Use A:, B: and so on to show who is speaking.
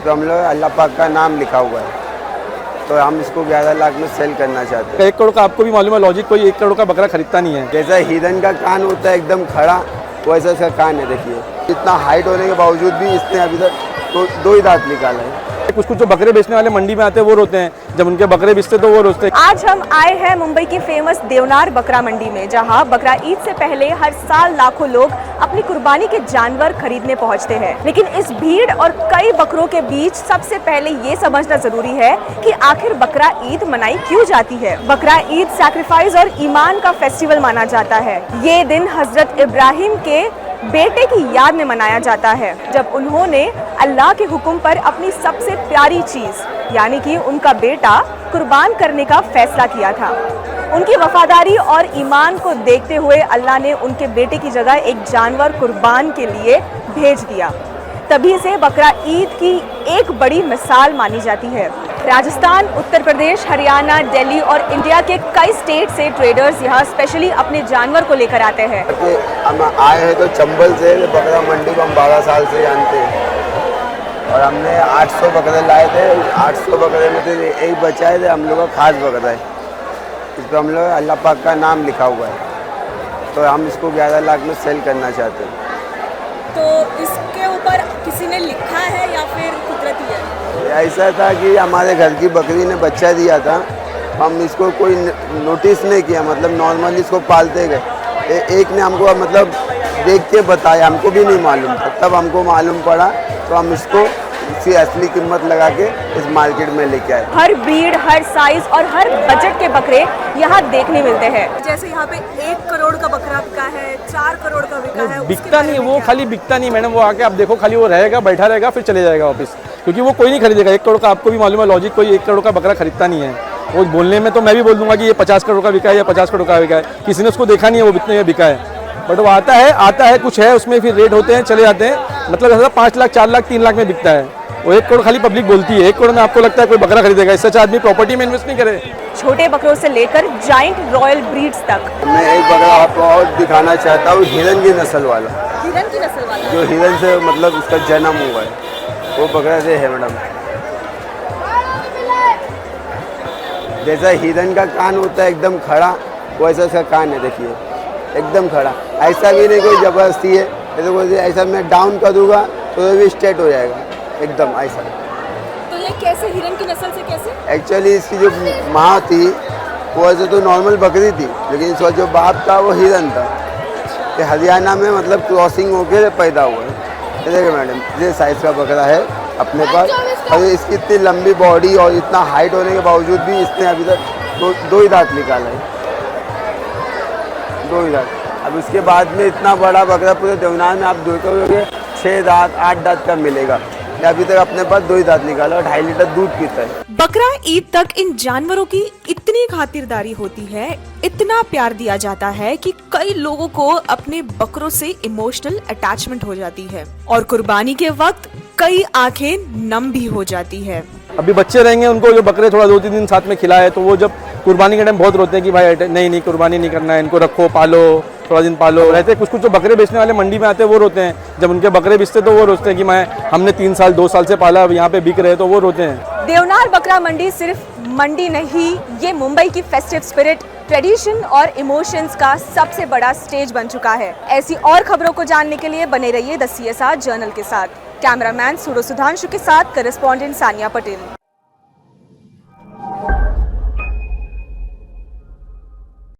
A: पर हम लोग अल्लाह पाक का नाम लिखा हुआ है, तो हम इसको 11 लाख में सेल करना चाहते हैं।
B: 1 करोड़ का आपको भी मालूम है लॉजिक, कोई 1 करोड़ का बकरा खरीदता नहीं है।
A: जैसा हिरन का कान होता है एकदम खड़ा, वैसा इसका कान है। देखिए इतना हाइट होने के बावजूद भी इसने अभी तक दो ही दांत निकाला है।
B: कुछ कुछ जो बकरे बेचने वाले मंडी में आते हैं वो रोते हैं, जब उनके बकरे बेचते तो वो रोते हैं।
C: आज हम आए हैं मुंबई की फेमस देवनार बकरा मंडी में, जहां बकरा ईद से पहले हर साल लाखों लोग अपनी कुर्बानी के जानवर खरीदने पहुंचते हैं। लेकिन इस भीड़ और कई बकरों के बीच सबसे पहले ये समझना जरूरी है कि आखिर बकरा ईद मनाई क्यों जाती है। बकरा ईद सैक्रिफाइस और ईमान का फेस्टिवल माना जाता है। ये दिन हजरत इब्राहिम के बेटे की याद में मनाया जाता है, जब उन्होंने अल्लाह के हुक्म पर अपनी सबसे प्यारी चीज यानी कि उनका बेटा कुर्बान करने का फैसला किया था। उनकी वफादारी और ईमान को देखते हुए अल्लाह ने उनके बेटे की जगह एक जानवर कुर्बान के लिए भेज दिया। तभी से बकरा ईद की एक बड़ी मिसाल मानी जाती है। राजस्थान, उत्तर प्रदेश, हरियाणा, दिल्ली और इंडिया के कई स्टेट से ट्रेडर्स यहाँ स्पेशली अपने जानवर को लेकर आते हैं।
A: हम आए हैं तो चंबल से, बकरा मंडी को हम 12 साल से जानते हैं और हमने 800 बकरे लाए थे। 800 बकरे में से एक बचाए थे, हम लोग का खास बकरा है। इस पर हम लोग अल्लाह पाक का नाम लिखा हुआ है, तो हम इसको 11 लाख में सेल करना चाहते हैं।
C: तो इसके ऊपर किसी ने लिखा है या फिर कुदरती है?
A: ऐसा था कि हमारे घर की बकरी ने बच्चा दिया था, हम इसको कोई नोटिस नहीं किया, मतलब नॉर्मली इसको पालते गए। एक ने हमको मतलब देख के बताया, हमको भी नहीं मालूम था, तब हमको मालूम पड़ा तो हम इसको इसकी असली कीमत लगा के इस मार्केट में लेके आए।
C: हर ब्रीड, हर साइज और हर बजट के बकरे यहाँ देखने मिलते हैं। जैसे यहाँ पे 1 करोड़ का बकरा बिका है, 4 करोड़ का बिका है।
B: बिकता नहीं, वो खाली बिकता नहीं मैडम, वो आके आप देखो खाली वो रहेगा, बैठा रहेगा, फिर चले जाएगा वापस, क्योंकि वो कोई नहीं खरीदेगा। 1 करोड़ का आपको भी मालूम है लॉजिक, कोई 1 करोड़ का बकरा खरीदता नहीं है। वो बोलने में तो मैं भी बोल दूंगा कि ये 50 करोड़ का बिका है या 50 करोड़ का बिका है, किसी ने उसको देखा नहीं है वो कितने में बिका है, बट वो आता है कुछ है उसमें, फिर रेट होते हैं, चले जाते हैं। मतलब ऐसा 5 लाख, 4 लाख, 3 लाख में बिकता है। वो 1 करोड़ खाली पब्लिक बोलती है, 1 करोड़ में आपको लगता है कोई बकरा खरीदेगा। इससे अच्छा आदमी प्रॉपर्टी में इन्वेस्ट नहीं करे।
C: छोटे बकरों से लेकर जाइंट रॉयल ब्रीड्स तक।
A: मैं एक बकरा आपको और दिखाना चाहता हूँ, हिरन की नस्ल वाला।
C: हिरन की नस्ल वाला? जो
A: हिरन से मतलब इसका जन्म हुआ है, वो बकरा से है मैडम। जैसा हिरन का कान होता है एकदम खड़ा, वैसा इसका कान है। देखिए एकदम खड़ा, ऐसा भी नहीं कोई जबरदस्ती है। ऐसा मैं डाउन कर दूंगा तो ये भी स्ट्रेट हो जाएगा एकदम ऐसा।
C: तो ये कैसे हिरन की नस्ल से कैसे?
A: एक्चुअली इसकी जो माँ थी वो ऐसे तो नॉर्मल बकरी थी, लेकिन इसका जो बाप था वो हिरन था। ये हरियाणा में मतलब क्रॉसिंग होकर पैदा हुआ है। देखिए मैडम, ये साइज़ का बकरा है अपने पास, और इसकी इतनी लंबी बॉडी और इतना हाइट होने के बावजूद भी इसने अभी तक दो ही दांत निकाला है, 2 ही दांत। अब उसके बाद में इतना बड़ा बकरा पूरे देवनार में आप देखोगे 6 दांत 8 दांत का मिलेगा। अभी तक अपने पास 2 ही दांत निकाला और 2.5 लीटर दूध पीता है।
C: बकरा ईद तक इन जानवरों की इतनी खातिरदारी होती है, इतना प्यार दिया जाता है कि कई लोगों को अपने बकरों से इमोशनल अटैचमेंट हो जाती है और कुर्बानी के वक्त कई आंखें नम भी हो जाती है।
B: अभी बच्चे रहेंगे, उनको जो बकरे थोड़ा 2-3 दिन साथ में खिलाए, तो वो जब कुर्बानी के टाइम बहुत रोते हैं कि भाई नहीं कुर्बानी नहीं करना है, इनको रखो, पालो, थोड़ा दिन पालो। रहते कुछ कुछ जो बकरे बेचने वाले मंडी में आते हैं वो रोते हैं, जब उनके बकरे बेचते तो वो रोते हैं कि हमने 3 साल 2 साल से पाला, अब यहाँ पे बिक रहे, तो वो रोते हैं।
C: देवनार बकरा मंडी सिर्फ मंडी नहीं, ये मुंबई की फेस्टिव स्पिरिट, ट्रेडिशन और इमोशंस का सबसे बड़ा स्टेज बन चुका है। ऐसी और खबरों को जानने के लिए बने रहिए द CSR जर्नल के साथ। कैमरामैन सुधांशु के साथ करेस्पॉन्डेंट सानिया पटेल।